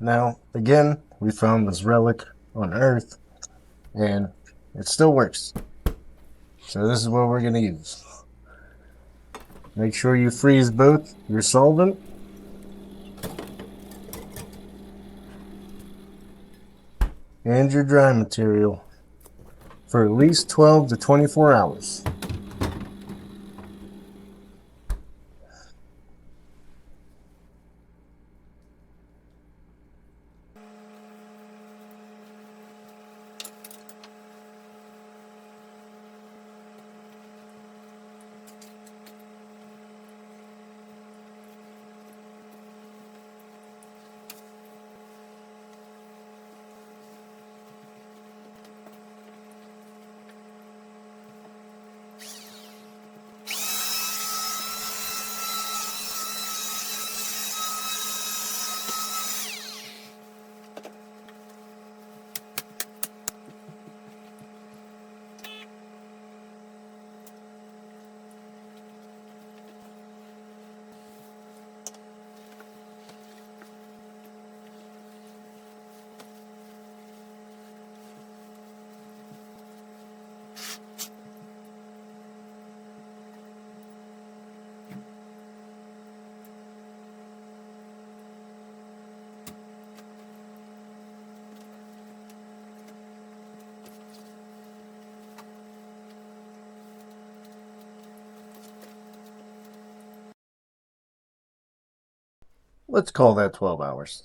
Now, again, we found this relic on Earth, and it still works. So this is what we're going to use. Make sure you freeze both your solvent and your dry material for at least 12 to 24 hours. Let's call that 12 hours.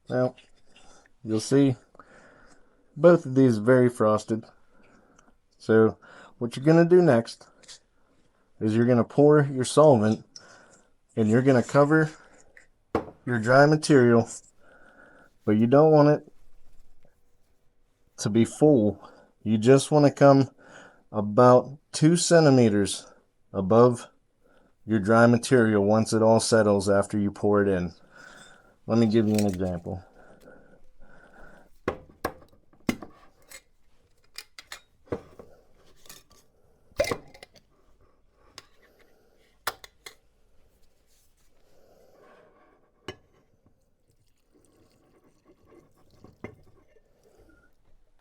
Now, you'll see both of these very frosted. So what you're going to do next is you're going to pour your solvent and you're going to cover your dry material, but you don't want it to be full. You just want to come about 2 centimeters above your dry material once it all settles after you pour it in. Let me give you an example.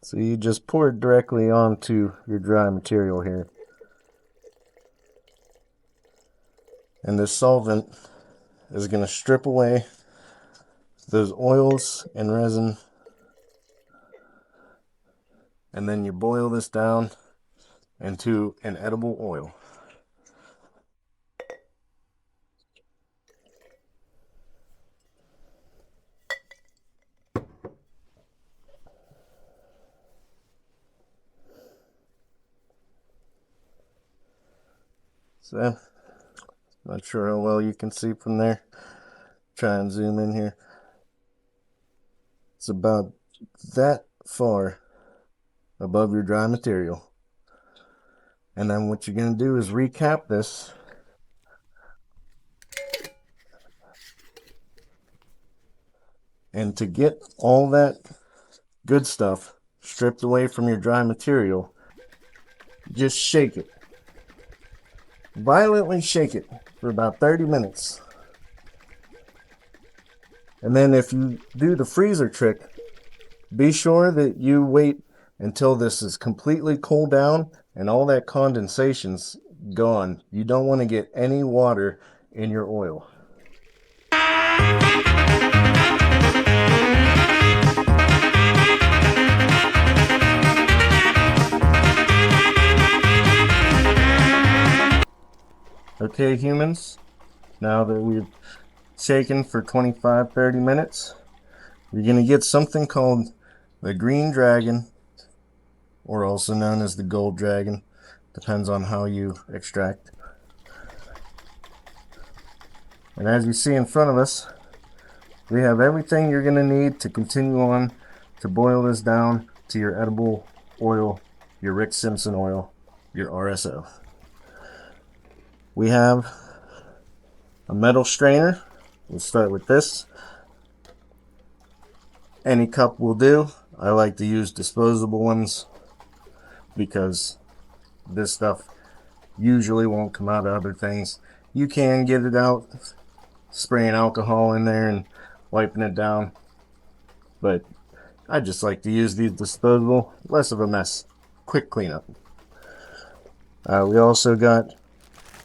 So you just pour it directly onto your dry material here. And this solvent is going to strip away those oils and resin. And then you boil this down into an edible oil. So, not sure how well you can see from there. Try and zoom in here. It's about that far above your dry material. And then what you're going to do is recap this. And to get all that good stuff stripped away from your dry material, just shake it. Violently shake it for about 30 minutes. And then if you do the freezer trick, be sure that you wait until this is completely cooled down and all that condensation's gone. You don't want to get any water in your oil. Okay, humans, now that we've shaken for 25-30 minutes, you're going to get something called the green dragon, or also known as the gold dragon. Depends on how you extract. And as you see in front of us, we have everything you're going to need to continue on to boil this down to your edible oil, your Rick Simpson oil, your RSO. We have a metal strainer. We'll start with this. Any cup will do. I like to use disposable ones because this stuff usually won't come out of other things. You can get it out spraying alcohol in there and wiping it down, but I just like to use these disposable, less of a mess, quick cleanup. We also got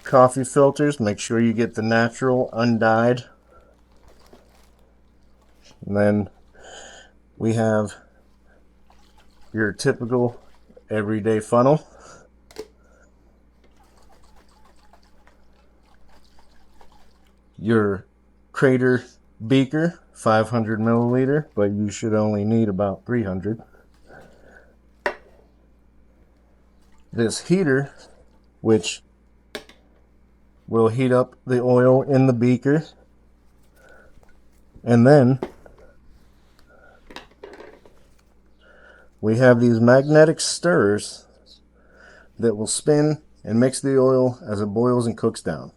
coffee filters. Make sure you get the natural, undyed. And then we have your typical everyday funnel. Your crater beaker, 500 milliliter, but you should only need about 300. This heater, which will heat up the oil in the beaker, and then we have these magnetic stirrers that will spin and mix the oil as it boils and cooks down.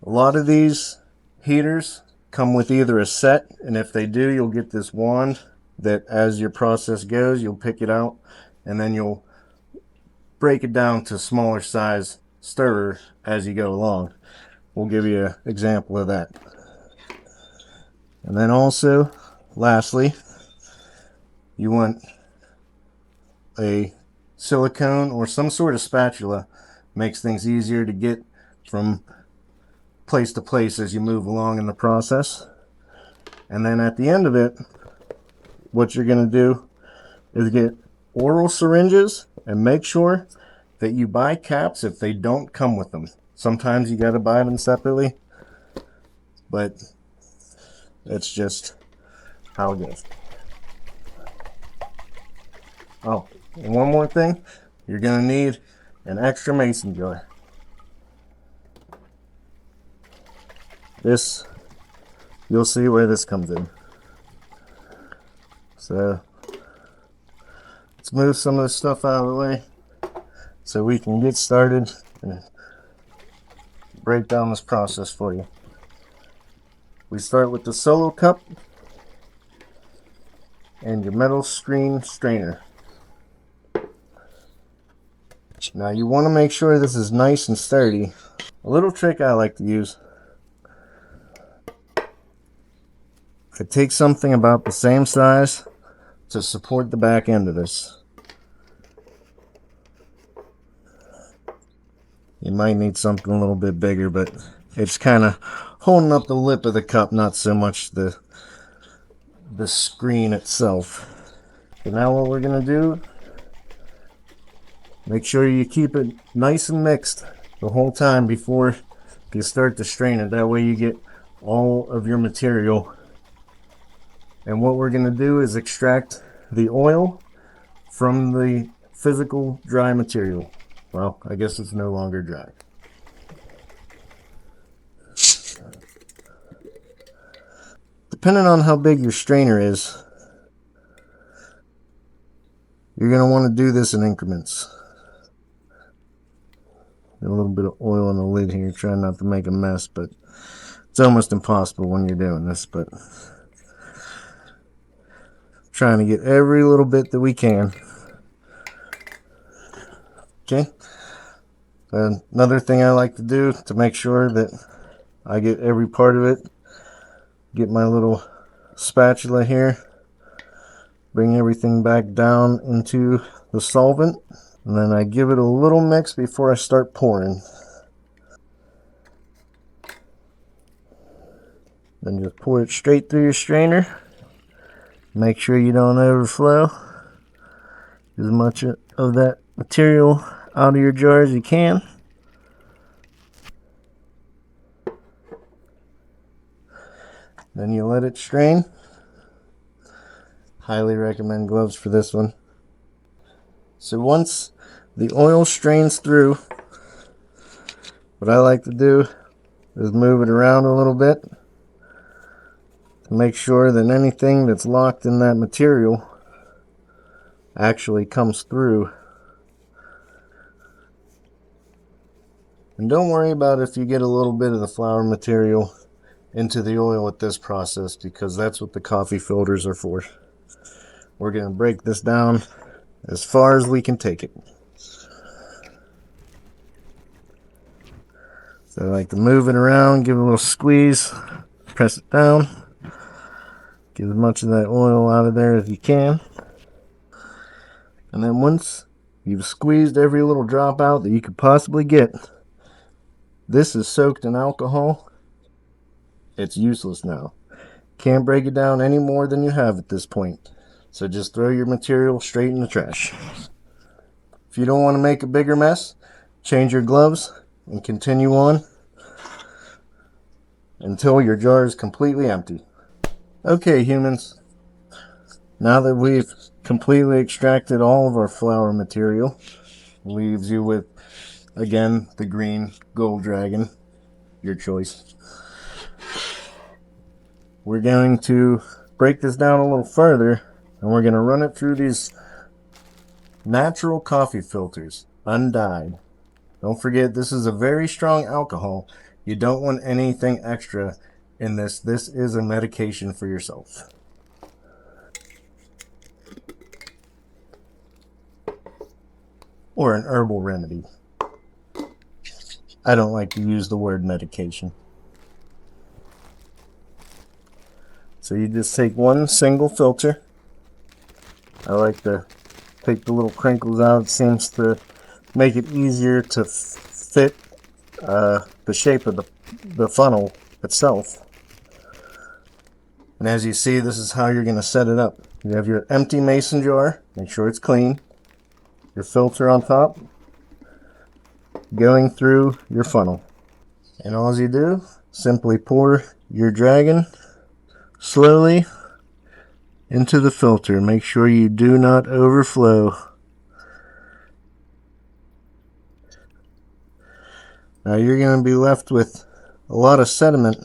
A lot of these heaters come with either a set, and if they do, you'll get this wand that as your process goes, you'll pick it out and then you'll break it down to smaller size stirrer as you go along. We'll give you an example of that. And then also, lastly, you want a silicone or some sort of spatula. Makes things easier to get from place to place as you move along in the process. And then at the end of it, what you're going to do is get oral syringes and make sure that you buy caps if they don't come with them. Sometimes you got to buy them separately, but it's just how it goes. Oh, and one more thing, you're going to need an extra mason jar. This, you'll see where this comes in. So let's move some of this stuff out of the way so we can get started and break down this process for you. We start with the solo cup and your metal screen strainer. Now you want to make sure this is nice and sturdy. A little trick I like to use. I take something about the same size to support the back end of this. You might need something a little bit bigger, but it's kind of holding up the lip of the cup, not so much the screen itself. So now what we're going to do, make sure you keep it nice and mixed the whole time before you start to strain it. That way you get all of your material. And what we're going to do is extract the oil from the physical dry material. Well, I guess it's no longer dry. Depending on how big your strainer is, you're going to want to do this in increments. Got a little bit of oil on the lid here, trying not to make a mess, but it's almost impossible when you're doing this, but trying to get every little bit that we can. Okay. Another thing I like to do to make sure that I get every part of it, get my little spatula here, bring everything back down into the solvent, and then I give it a little mix before I start pouring. Then just pour it straight through your strainer. Make sure you don't overflow. As much of that material out of your jar as you can. Then you let it strain. Highly recommend gloves for this one. So once the oil strains through, what I like to do is move it around a little bit to make sure that anything that's locked in that material actually comes through. And don't worry about if you get a little bit of the flour material into the oil with this process, because that's what the coffee filters are for. We're going to break this down as far as we can take it. So I like to move it around, give it a little squeeze, press it down, get as much of that oil out of there as you can. And then once you've squeezed every little drop out that you could possibly get, this is soaked in alcohol. It's useless now. Can't break it down any more than you have at this point. So just throw your material straight in the trash. If you don't want to make a bigger mess, change your gloves and continue on until your jar is completely empty. Okay, humans. Now that we've completely extracted all of our flour material, leaves you with, again, the green gold dragon, your choice. We're going to break this down a little further, and we're going to run it through these natural coffee filters, undyed. Don't forget, this is a very strong alcohol. You don't want anything extra in this. This is a medication for yourself. Or an herbal remedy. I don't like to use the word medication. So you just take one single filter. I like to take the little crinkles out. It seems to make it easier to fit the shape of the funnel itself. And as you see, this is how you're going to set it up. You have your empty mason jar, make sure it's clean, your filter on top, going through your funnel. And all you do, simply pour your dragon slowly into the filter. Make sure you do not overflow. Now you're going to be left with a lot of sediment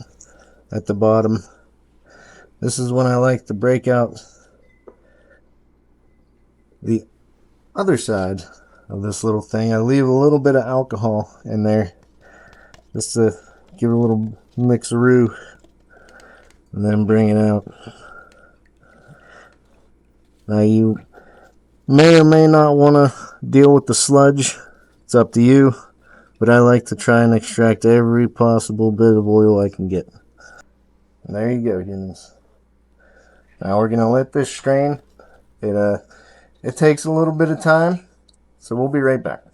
at the bottom. This is when I like to break out the other side of this little thing. I leave a little bit of alcohol in there just to give it a little mixeroo, and then bring it out. Now you may or may not want to deal with the sludge. It's up to you, but I like to try and extract every possible bit of oil I can get. And there you go, humans. Now we're going to let this strain. It takes a little bit of time, so we'll be right back.